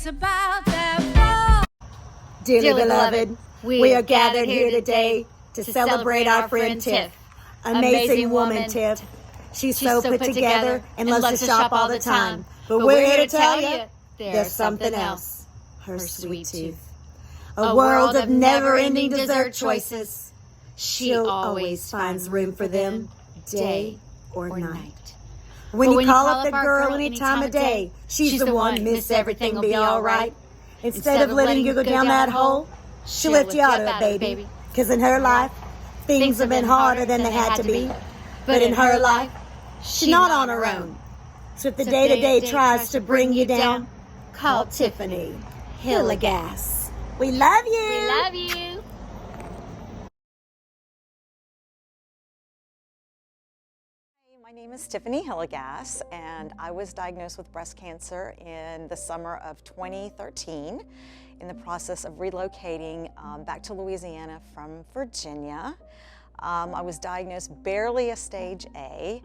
about their fall. Dearly beloved, we are gathered here today to celebrate our friend Tiff. Amazing woman, Tiff. She's so put together and loves to shop all the time. But we're here to tell you, there's something else. Her sweet tooth. A world of never-ending dessert choices. She always finds room for them, day or night. When you call up the girl any time of day, she's the one, miss everything will be all right. Instead of letting you go down that hole, she'll lift you out of it, baby. Because in her life, things have been harder than they had to be. But in her life, she's not on her own. So if the day-to-day tries to bring you down, call Tiffany Hillegass. We love you. We love you. My name is Tiffany Hillegass, and I was diagnosed with breast cancer in the summer of 2013 in the process of relocating back to Louisiana from Virginia. I was diagnosed barely a stage A,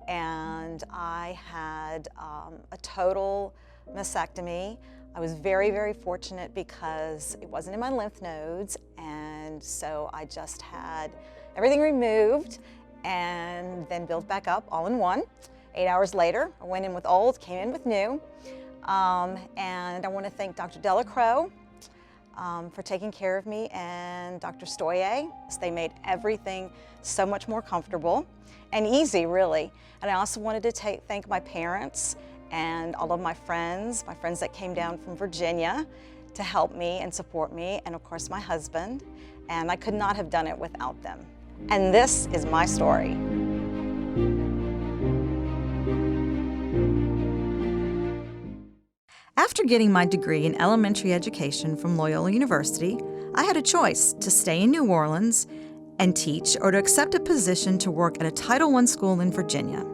and I had a total mastectomy. I was very, very fortunate because it wasn't in my lymph nodes, and so I just had everything removed and then built back up all in one. 8 hours later, I went in with old, came in with new. And I want to thank Dr. Delacroix for taking care of me, and Dr. Stoye. They made everything so much more comfortable and easy, really. And I also wanted to thank my parents and all of my friends that came down from Virginia to help me and support me, and of course my husband. And I could not have done it without them. And this is my story. After getting my degree in elementary education from Loyola University, I had a choice to stay in New Orleans and teach or to accept a position to work at a Title I school in Virginia.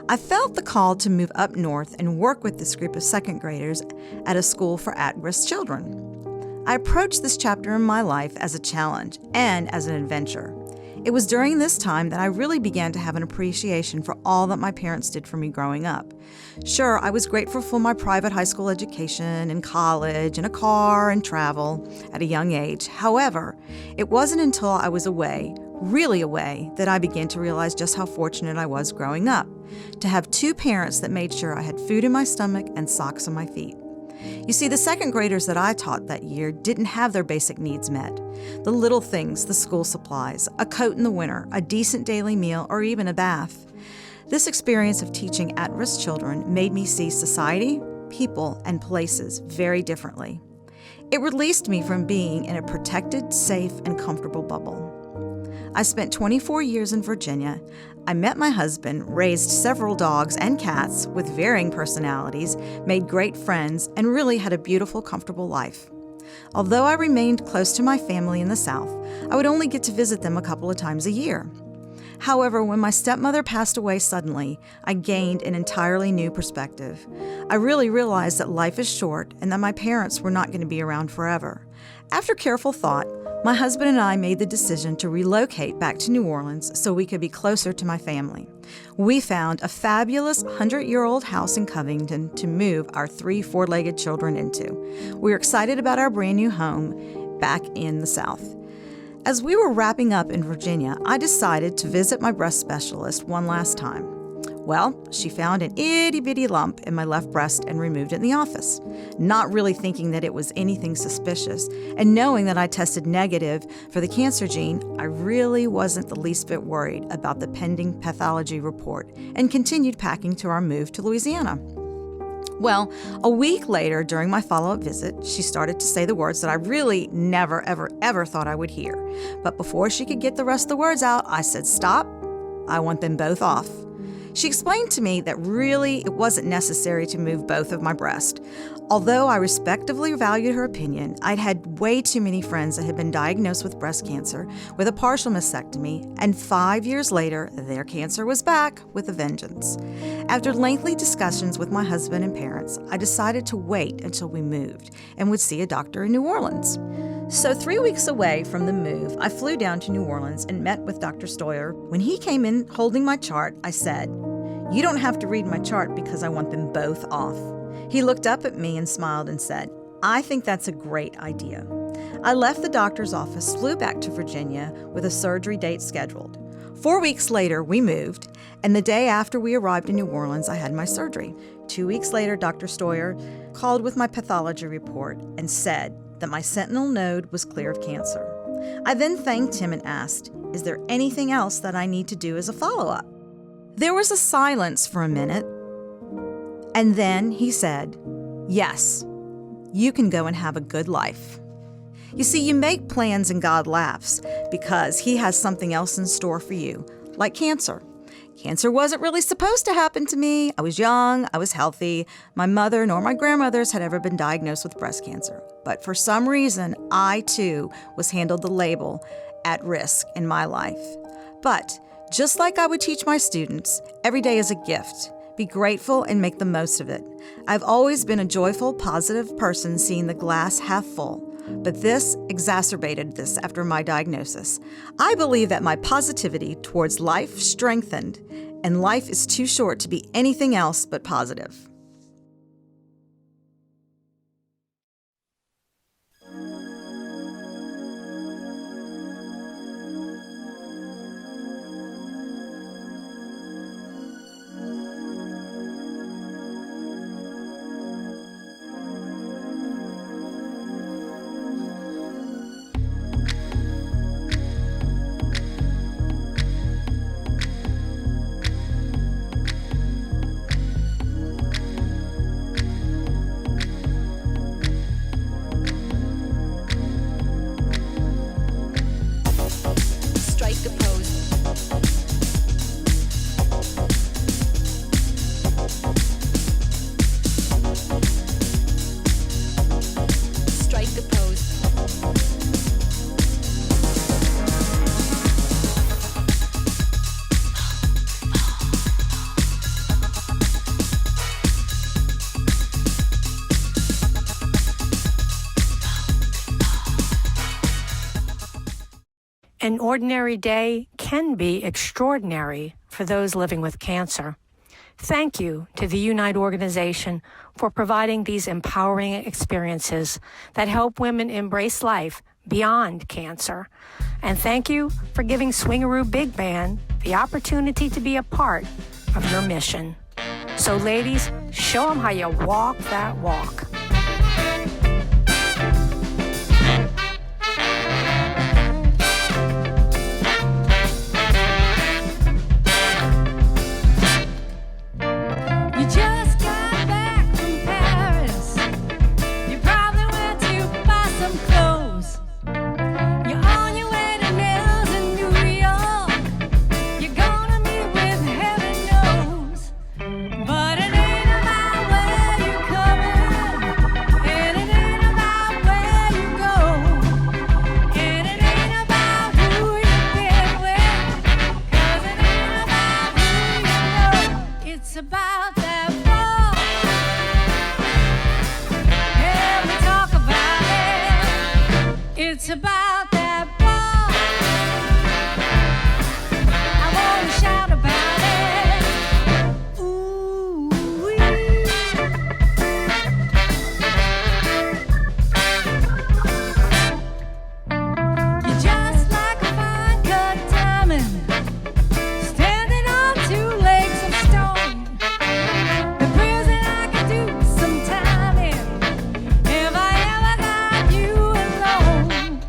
I felt the call to move up north and work with this group of second graders at a school for at-risk children. I approached this chapter in my life as a challenge and as an adventure. It was during this time that I really began to have an appreciation for all that my parents did for me growing up. Sure, I was grateful for my private high school education and college and a car and travel at a young age. However, it wasn't until I was away, really away, that I began to realize just how fortunate I was growing up, to have two parents that made sure I had food in my stomach and socks on my feet. You see, the second graders that I taught that year didn't have their basic needs met. The little things, the school supplies, a coat in the winter, a decent daily meal, or even a bath. This experience of teaching at-risk children made me see society, people, and places very differently. It released me from being in a protected, safe, and comfortable bubble. I spent 24 years in Virginia. I met my husband, raised several dogs and cats with varying personalities, made great friends, and really had a beautiful, comfortable life. Although I remained close to my family in the South, I would only get to visit them a couple of times a year. However, when my stepmother passed away suddenly, I gained an entirely new perspective. I really realized that life is short and that my parents were not going to be around forever. After careful thought, my husband and I made the decision to relocate back to New Orleans so we could be closer to my family. We found a fabulous 100-year-old house in Covington to move our 3 four-legged children into. We were excited about our brand new home back in the South. As we were wrapping up in Virginia, I decided to visit my breast specialist one last time. Well, she found an itty-bitty lump in my left breast and removed it in the office, not really thinking that it was anything suspicious, and knowing that I tested negative for the cancer gene, I really wasn't the least bit worried about the pending pathology report and continued packing to our move to Louisiana. Well, a week later, during my follow-up visit, she started to say the words that I really never, ever thought I would hear. But before she could get the rest of the words out, I said, "Stop, I want them both off." She explained to me that really it wasn't necessary to move both of my breasts. Although I respectively valued her opinion, I'd had way too many friends that had been diagnosed with breast cancer with a partial mastectomy, and 5 years later, their cancer was back with a vengeance. After lengthy discussions with my husband and parents, I decided to wait until we moved and would see a doctor in New Orleans. So 3 weeks away from the move, I flew down to New Orleans and met with Dr. Stoyer. When he came in holding my chart, I said, "You don't have to read my chart because I want them both off." He looked up at me and smiled and said, I think that's a great idea. I left the doctor's office, flew back to Virginia with a surgery date scheduled. 4 weeks later, we moved, and the day after we arrived in New Orleans, I had my surgery. 2 weeks later, Dr. Stoyer called with my pathology report and said that my sentinel node was clear of cancer. I then thanked him and asked, "Is there anything else that I need to do as a follow-up?" There was a silence for a minute, and then he said, "Yes, you can go and have a good life." You see, you make plans and God laughs because He has something else in store for you, like cancer. Cancer wasn't really supposed to happen to me. I was young, I was healthy. My mother nor my grandmothers had ever been diagnosed with breast cancer. But for some reason, I too was handed the label at risk in my life. But just like I would teach my students, every day is a gift. Be grateful and make the most of it. I've always been a joyful, positive person seeing the glass half full. But this exacerbated this after my diagnosis. I believe that my positivity towards life strengthened, and life is too short to be anything else but positive. An ordinary day can be extraordinary for those living with cancer. Thank you to the Unite organization for providing these empowering experiences that help women embrace life beyond cancer. And thank you for giving Swingaroo Big Band the opportunity to be a part of your mission. So ladies, show them how you walk that walk. It's about that ball. I wanna shout about it. Ooh-wee. You're just like a fine cut diamond, standing on two legs of stone. The prison I could do some time in, if I ever got you alone.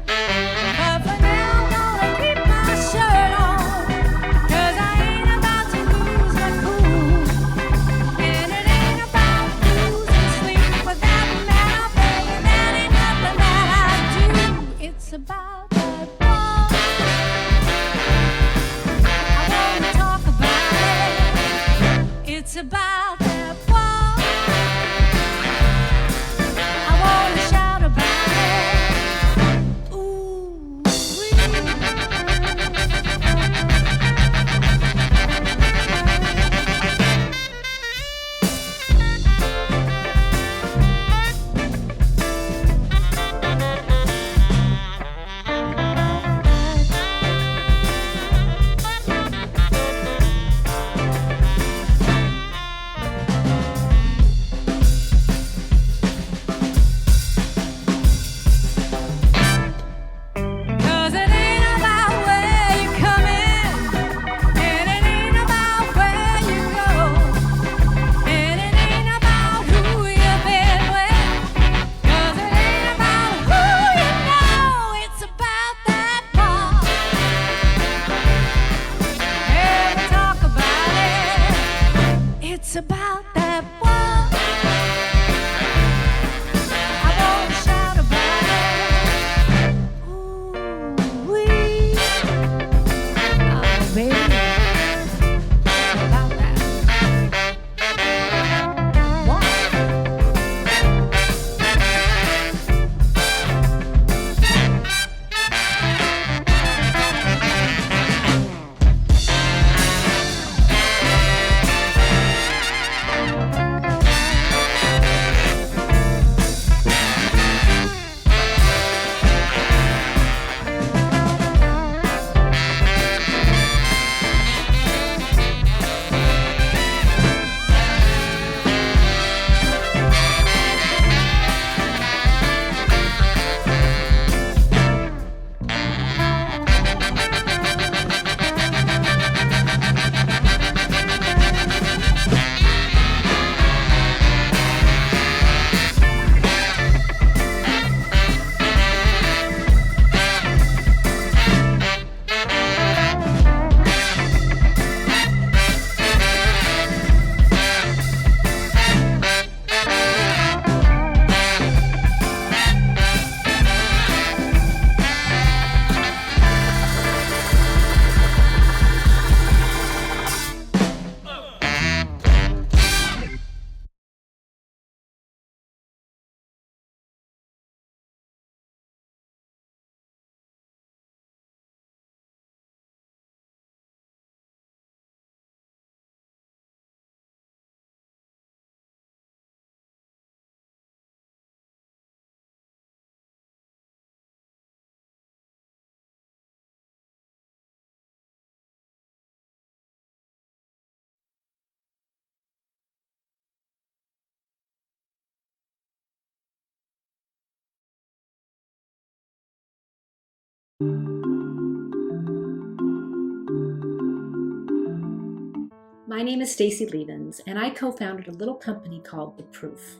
My name is Stacy Levens, and I co-founded a little company called The Proof,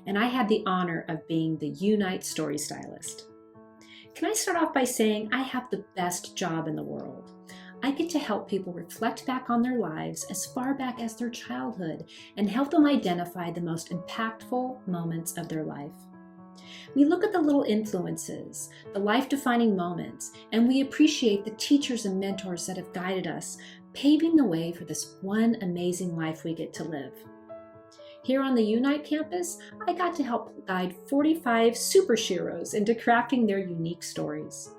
and I had the honor of being the Unite Story Stylist. Can I start off by saying I have the best job in the world. I get to help people reflect back on their lives as far back as their childhood and help them identify the most impactful moments of their life. We look at the little influences, the life-defining moments, and we appreciate the teachers and mentors that have guided us, paving the way for this one amazing life we get to live. Here on the Unite campus, I got to help guide 45 superheroes into crafting their unique stories.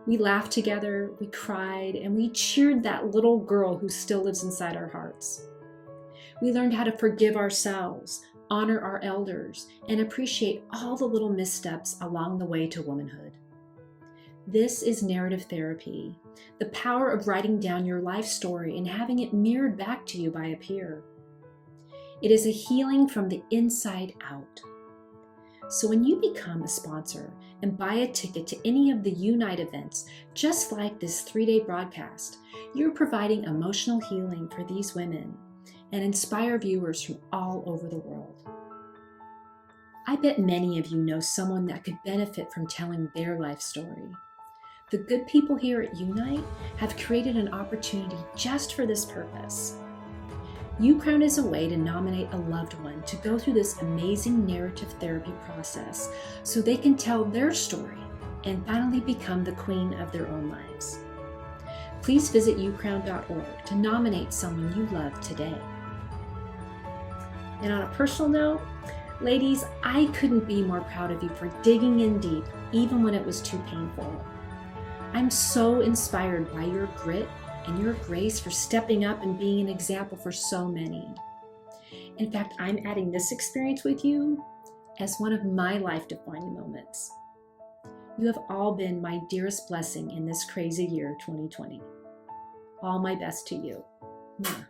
We laughed together, we cried, and we cheered that little girl who still lives inside our hearts. We learned how to forgive ourselves, honor our elders, and appreciate all the little missteps along the way to womanhood. This is narrative therapy, the power of writing down your life story and having it mirrored back to you by a peer. It is a healing from the inside out. So when you become a sponsor and buy a ticket to any of the Unite events, just like this 3-day broadcast, you're providing emotional healing for these women and inspire viewers from all over the world. I bet many of you know someone that could benefit from telling their life story. The good people here at Unite have created an opportunity just for this purpose. UCrown is a way to nominate a loved one to go through this amazing narrative therapy process so they can tell their story and finally become the queen of their own lives. Please visit ucrown.org to nominate someone you love today. And on a personal note, ladies, I couldn't be more proud of you for digging in deep, even when it was too painful. I'm so inspired by your grit and your grace for stepping up and being an example for so many. In fact, I'm adding this experience with you as one of my life-defining moments. You have all been my dearest blessing in this crazy year, 2020. All my best to you. Mwah.